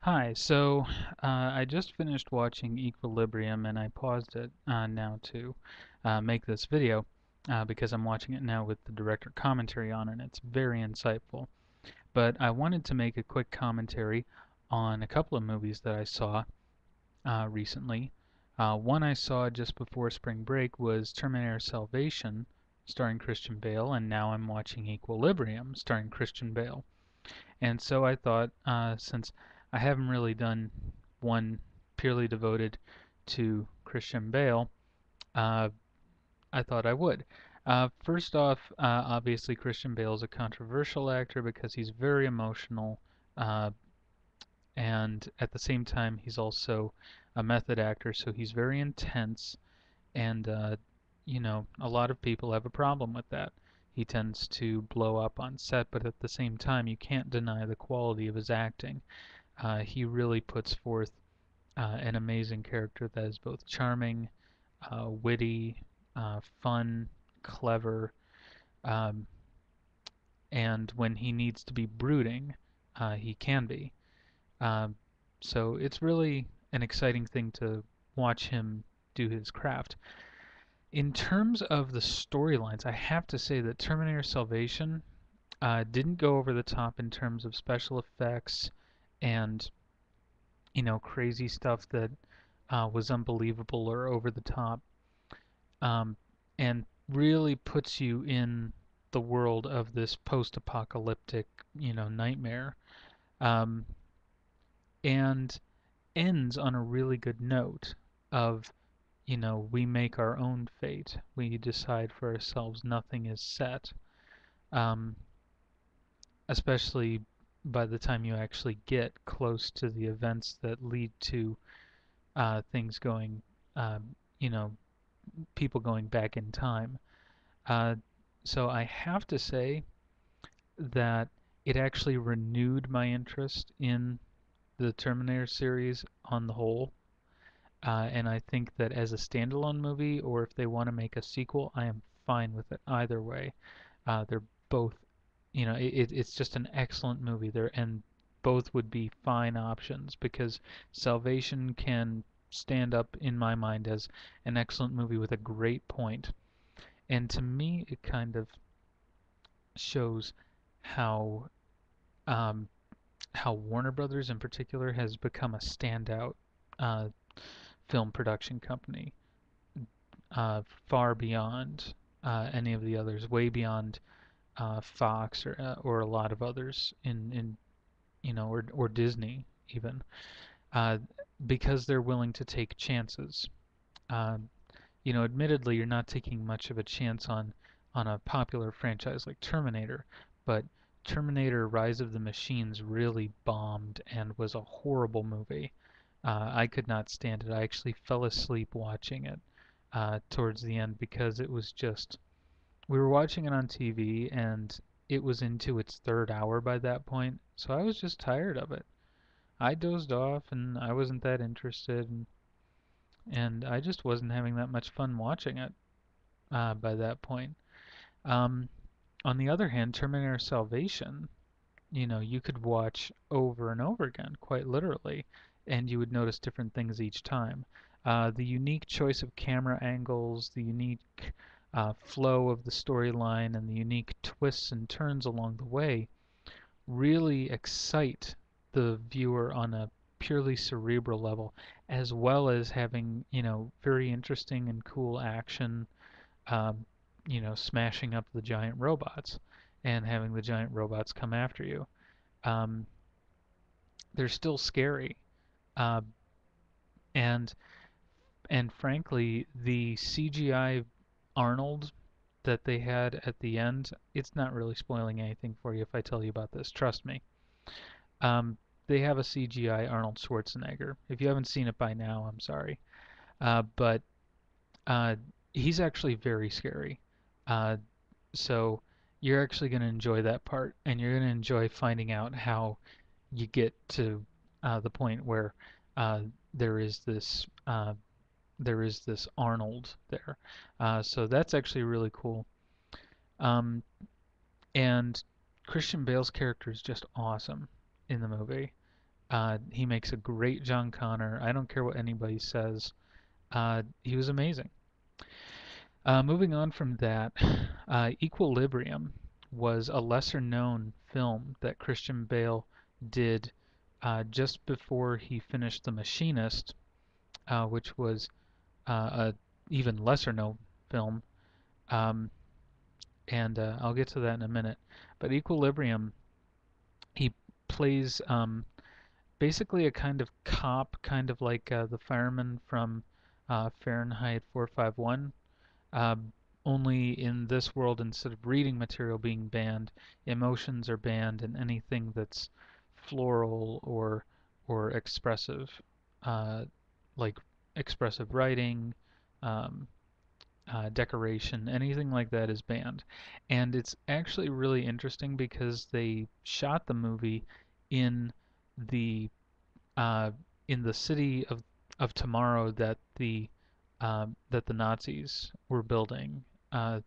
Hi, so I just finished watching Equilibrium and I paused it now to make this video because I'm watching it now with the director commentary on it and it's very insightful. But I wanted to make a quick commentary on a couple of movies that I saw recently. One I saw just before spring break was Terminator Salvation, starring Christian Bale, and now I'm watching Equilibrium, starring Christian Bale. And so I thought, since I haven't really done one purely devoted to Christian Bale, uh, I thought I would. First off, obviously Christian Bale is a controversial actor because he's very emotional, uh, and at the same time he's also a method actor, so he's very intense, and a lot of people have a problem with that. He tends to blow up on set, but at the same time, you can't deny the quality of his acting. He really puts forth an amazing character that is both charming, witty, fun, clever, um, and when he needs to be brooding, he can be. Um, so it's really an exciting thing to watch him do his craft. In terms of the storylines, I have to say that Terminator Salvation didn't go over the top in terms of special effects and crazy stuff that was unbelievable or over the top, um, and really puts you in the world of this post-apocalyptic, nightmare, um, and ends on a really good note of, we make our own fate. We decide for ourselves. Nothing is set. Um, Especially by the time you actually get close to the events that lead to things going, um, you know, people going back in time. Uh, so I have to say that it actually renewed my interest in the Terminator series on the whole. And I think that as a standalone movie, or if they want to make a sequel, I am fine with it either way. They're both, it's just an excellent movie there, and both would be fine options because Salvation can stand up in my mind as an excellent movie with a great point. And to me, it kind of shows how um, how Warner Brothers in particular has become a standout uh, film production company, far beyond any of the others, way beyond Fox or a lot of others in or Disney even, uh, because they're willing to take chances. Um, Admittedly, you're not taking much of a chance on a popular franchise like Terminator, but Terminator: Rise of the Machines really bombed and was a horrible movie. I could not stand it. I actually fell asleep watching it towards the end because it was just we were watching it on TV and it was into its third hour by that point, so I was just tired of it. I dozed off and I wasn't that interested, and I just wasn't having that much fun watching it by that point. Um, on the other hand, Terminator Salvation, you could watch over and over again, quite literally, and you would notice different things each time. The unique choice of camera angles, the unique flow of the storyline, and the unique twists and turns along the way really excite the viewer on a purely cerebral level, as well as having, very interesting and cool action, um, smashing up the giant robots and having the giant robots come after you. Um, they're still scary, uh, and and frankly, the CGI Arnold that they had at the end, it's not really spoiling anything for you if I tell you about this. Trust me. Um, they have a CGI Arnold Schwarzenegger. If you haven't seen it by now, I'm sorry. But uh, he's actually very scary. Uh, so you're actually going to enjoy that part, and you're going to enjoy finding out how you get to the point where uh, there is this Arnold there. So that's actually really cool. Um, and Christian Bale's character is just awesome in the movie. He makes a great John Connor. I don't care what anybody says. He was amazing. Moving on from that, Equilibrium was a lesser known film that Christian Bale did just before he finished The Machinist, which was a even lesser known film. Um, and I'll get to that in a minute. But Equilibrium, he plays basically a kind of cop, kind of like the fireman from Fahrenheit 451. Only in this world, instead of reading material being banned, emotions are banned, and anything that's floral or expressive, uh, like expressive writing, um, decoration, anything like that is banned. And it's actually really interesting because they shot the movie in the uh, in the city of tomorrow that the Nazis were building uh,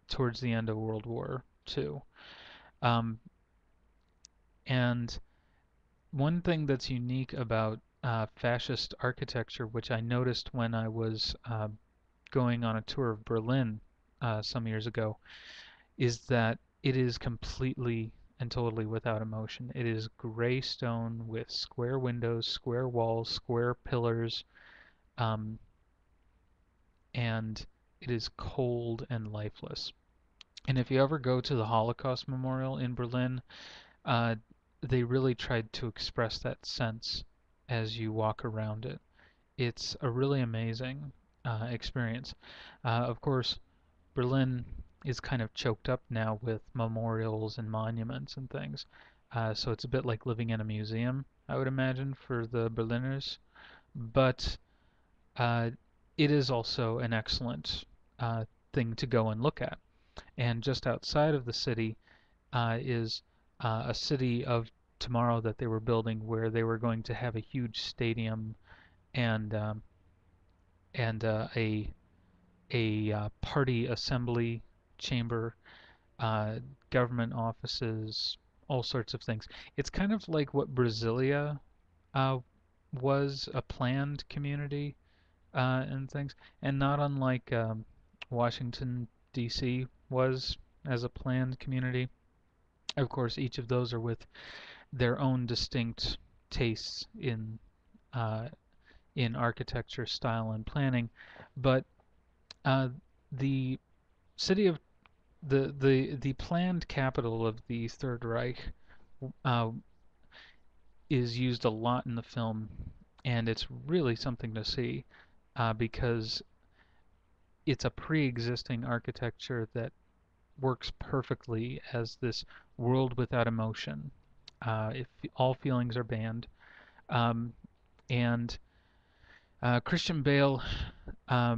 towards the end of World War II. Um, and one thing that's unique about fascist architecture, which I noticed when I was going on a tour of Berlin some years ago, is that it is completely and totally without emotion. It is gray stone with square windows, square walls, square pillars, um, and it is cold and lifeless. And if you ever go to the Holocaust Memorial in Berlin, uh, they really tried to express that sense as you walk around it. It's a really amazing experience. Of course, Berlin is kind of choked up now with memorials and monuments and things. So it's a bit like living in a museum, I would imagine, for the Berliners. But uh, it is also an excellent thing to go and look at. And just outside of the city is a city of tomorrow that they were building, where they were going to have a huge stadium and and a party assembly chamber, uh, government offices, all sorts of things. It's kind of like what Brasilia uh, was, a planned community and things, and not unlike Washington, D.C. was as a planned community. Of course, each of those are with their own distinct tastes uh, in architecture, style, and planning, but the city of the planned capital of the Third Reich uh, is used a lot in the film, and it's really something to see because it's a pre-existing architecture that works perfectly as this world without emotion. If all feelings are banned, um, and Christian Bale uh,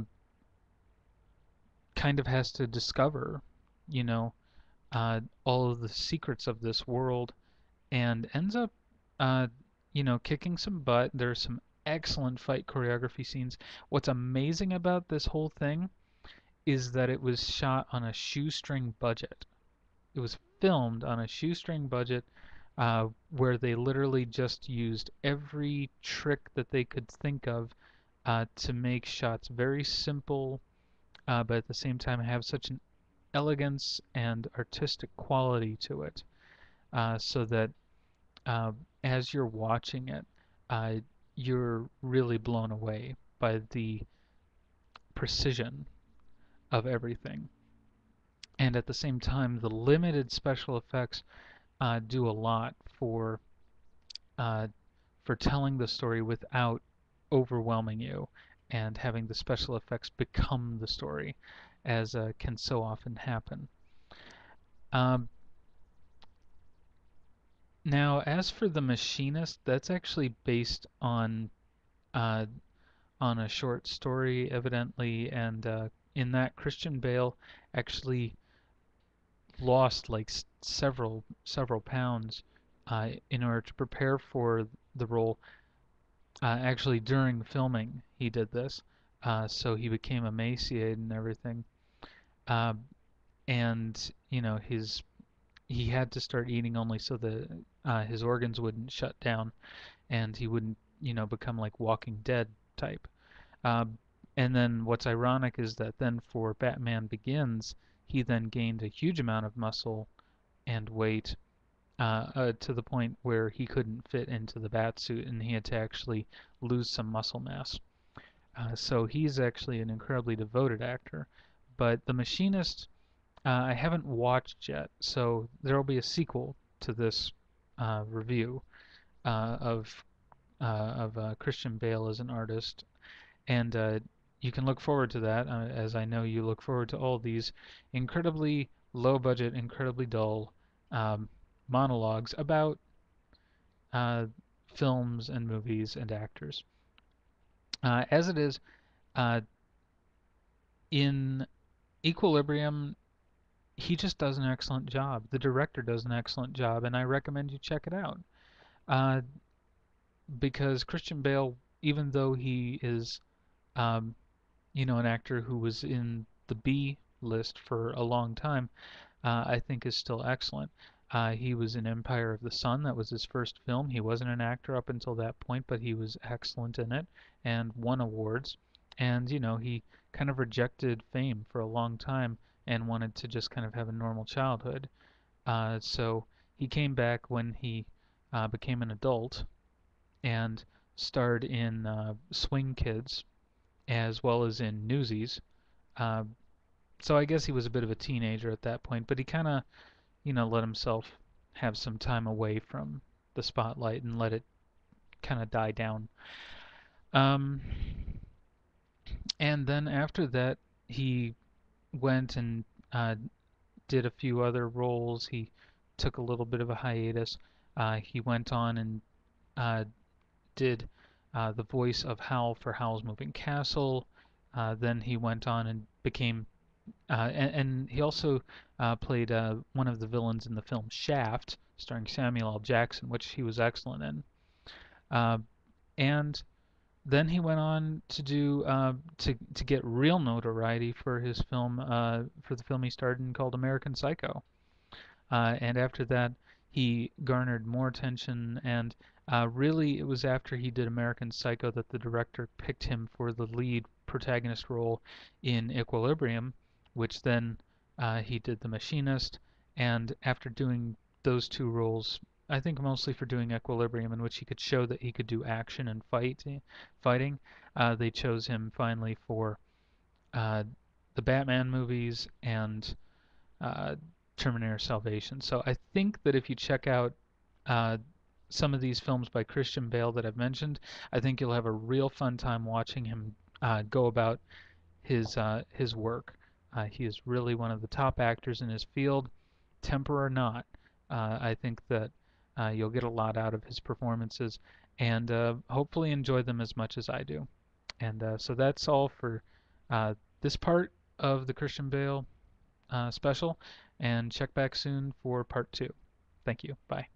kind of has to discover, you know, all of the secrets of this world, and ends up, uh, kicking some butt. There's some excellent fight choreography scenes. What's amazing about this whole thing is that it was shot on a shoestring budget. It was filmed on a shoestring budget where they literally just used every trick that they could think of to make shots very simple, but at the same time have such an elegance and artistic quality to it, so that uh, as you're watching it, uh, you're really blown away by the precision of everything. And at the same time, the limited special effects do a lot uh, for telling the story without overwhelming you and having the special effects become the story, as can so often happen. Um, Now, as for The Machinist, that's actually based uh, on a short story, evidently, and in that Christian Bale actually lost like several pounds in order to prepare for the role. Actually, during filming, he did this, so he became emaciated and everything. Uh, and his he had to start eating only so the his organs wouldn't shut down and he wouldn't, become like Walking Dead type. Uh, and then what's ironic is that then for Batman Begins, he then gained a huge amount of muscle and weight to the point where he couldn't fit into the bat suit and he had to actually lose some muscle mass. So he's actually an incredibly devoted actor. But The Machinist, I haven't watched yet, so there will be a sequel to this review of Christian Bale as an artist, and you can look forward to that, as I know you look forward to all these incredibly low budget, incredibly dull um, monologues about uh, films and movies and actors. As it is, uh, in Equilibrium, he just does an excellent job. The director does an excellent job, and I recommend you check it out. Uh, because Christian Bale, even though he is, um, an actor who was in the B list for a long time, I think is still excellent. He was in Empire of the Sun. That was his first film. He wasn't an actor up until that point, but he was excellent in it and won awards. And, he kind of rejected fame for a long time and wanted to just kind of have a normal childhood. So he came back when he became an adult and starred in Swing Kids as well as in Newsies. Uh, so I guess he was a bit of a teenager at that point, but he kind of, let himself have some time away from the spotlight and let it kind of die down. Um, and then after that, he went and did a few other roles. He took a little bit of a hiatus. He went on and uh, did the voice of Hal for Howl's Moving Castle. Then he went on and became, and he also played one of the villains in the film Shaft, starring Samuel L. Jackson, which he was excellent in. Uh, and then he went on to do to get real notoriety for his film for the film he starred in called American Psycho. And after that, he garnered more attention. And really, it was after he did American Psycho that the director picked him for the lead protagonist role in Equilibrium, which then he did The Machinist. And after doing those two roles, I think mostly for doing Equilibrium, in which he could show that he could do action and fighting, they chose him finally for uh, the Batman movies and uh, Terminator Salvation. So I think that if you check out uh, some of these films by Christian Bale that I've mentioned, I think you'll have a real fun time watching him go about his work. He is really one of the top actors in his field, temper or not. I think that you'll get a lot out of his performances and hopefully enjoy them as much as I do. And so that's all for uh, this part of the Christian Bale special, and check back soon for part two. Thank you. Bye.